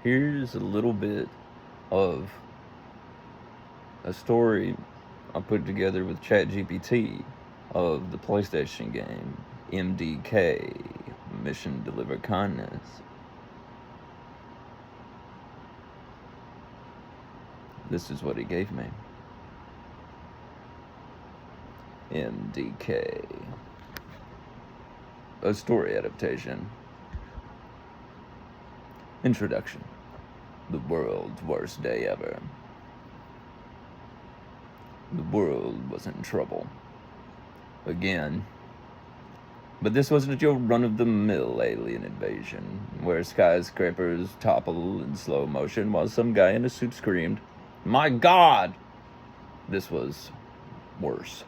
Here's a little bit of a story I put together with ChatGPT of the PlayStation game MDK, Mission Deliver Kindness. This is what he gave me. MDK. A story adaptation. Introduction. The world's worst day ever. The world was in trouble. Again. But this wasn't your run-of-the-mill alien invasion, where skyscrapers topple in slow motion while some guy in a suit screamed, "My God!" This was worse.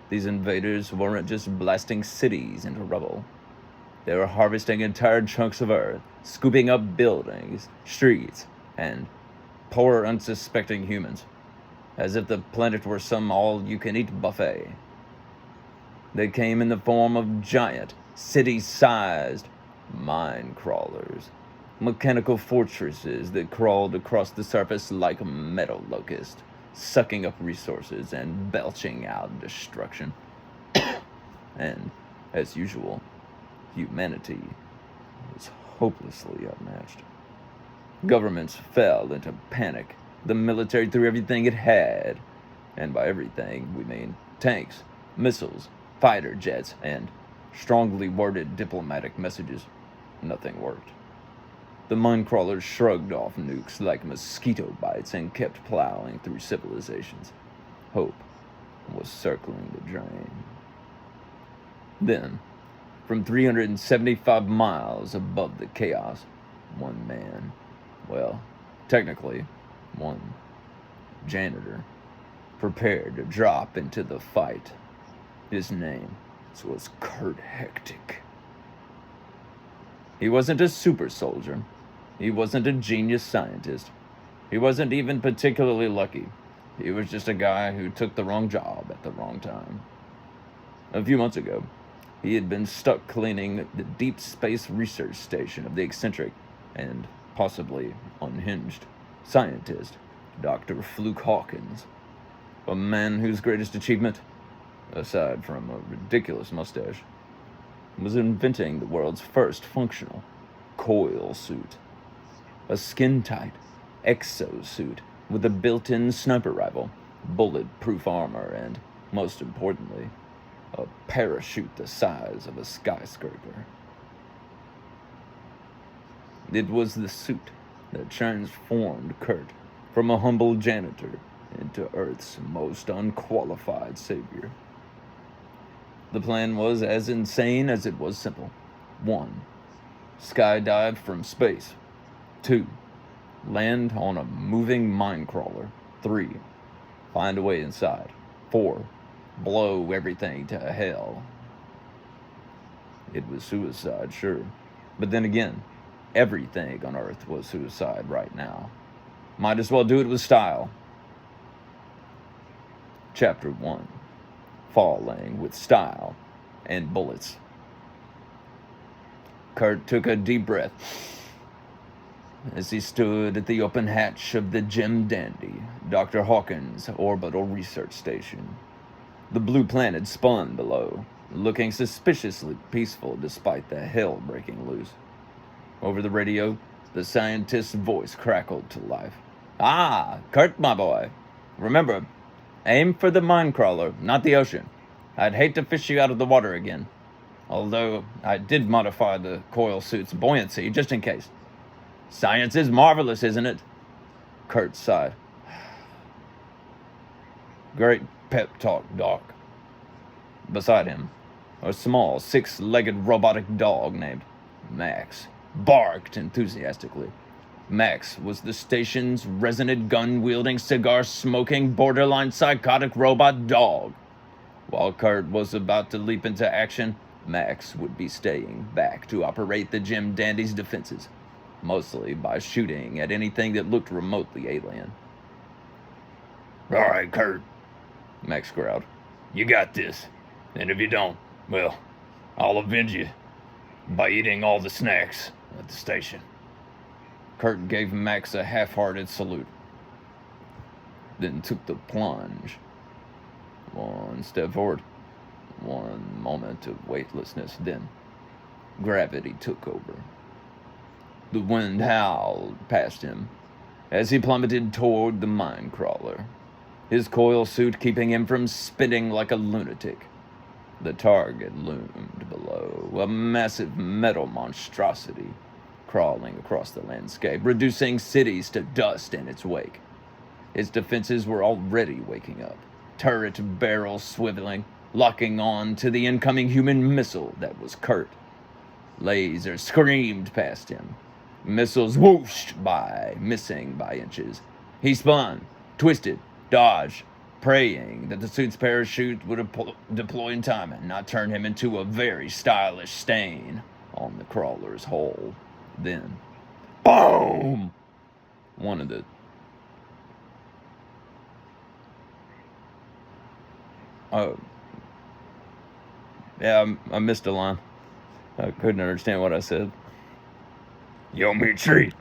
These invaders weren't just blasting cities into rubble. They were harvesting entire chunks of earth, scooping up buildings, streets, and poor unsuspecting humans, as if the planet were some all-you-can-eat buffet. They came in the form of giant, city-sized mine crawlers, mechanical fortresses that crawled across the surface like metal locusts, sucking up resources and belching out destruction. And, as usual, humanity was hopelessly outmatched. Governments fell into panic. The military threw everything it had, and by everything we mean tanks, missiles, fighter jets, and strongly worded diplomatic messages. Nothing worked. The mine crawlers shrugged off nukes like mosquito bites and kept plowing through civilizations. Hope was circling the drain. Then, from 375 miles above the chaos, one man, well, technically, one janitor, prepared to drop into the fight. His name was Kurt Hectic. He wasn't a super soldier. He wasn't a genius scientist. He wasn't even particularly lucky. He was just a guy who took the wrong job at the wrong time. A few months ago, he had been stuck cleaning the Deep Space Research Station of the eccentric and possibly unhinged scientist, Dr. Fluke Hawkins, a man whose greatest achievement, aside from a ridiculous mustache, was inventing the world's first functional coil suit. A skin-tight exosuit with a built-in sniper rifle, bulletproof armor, and, most importantly, a parachute the size of a skyscraper. It was the suit that transformed Kurt from a humble janitor into Earth's most unqualified savior. The plan was as insane as it was simple. 1. Skydive from space. 2. Land on a moving mine crawler. 3. Find a way inside. 4. Blow everything to hell. It was suicide, sure. But then again, everything on Earth was suicide right now. Might as well do it with style. Chapter 1. Falling with style and bullets. Kurt took a deep breath as he stood at the open hatch of the Jim Dandy, Dr. Hawkins' orbital research station. The blue planet spun below, looking suspiciously peaceful despite the hell breaking loose. Over the radio, the scientist's voice crackled to life. "Ah, Kurt, my boy. Remember, aim for the mine crawler, not the ocean. I'd hate to fish you out of the water again. Although I did modify the coil suit's buoyancy, just in case. Science is marvelous, isn't it?" Kurt sighed. "Great pep talk, Doc." Beside him, a small, six-legged robotic dog named Max barked enthusiastically. Max was the station's resonant gun-wielding, cigar-smoking, borderline psychotic robot dog. While Kurt was about to leap into action, Max would be staying back to operate the Jim Dandy's defenses, mostly by shooting at anything that looked remotely alien. "All right, Kurt," Max growled. "You got this. And if you don't, well, I'll avenge you by eating all the snacks at the station." Kurt gave Max a half-hearted salute, then took the plunge. One step forward, one moment of weightlessness, then gravity took over. The wind howled past him as he plummeted toward the mine crawler, his coil suit keeping him from spinning like a lunatic. The target loomed below, a massive metal monstrosity crawling across the landscape, reducing cities to dust in its wake. Its defenses were already waking up, turret barrels swiveling, locking on to the incoming human missile that was Kurt. Lasers screamed past him. Missiles whooshed by, missing by inches. He spun, twisted, dodged, praying that the suit's parachute would deploy in time and not turn him into a very stylish stain on the crawler's hull. Then, boom! One of the... yeah, I missed a line. I couldn't understand what I said. Yo, meat treat.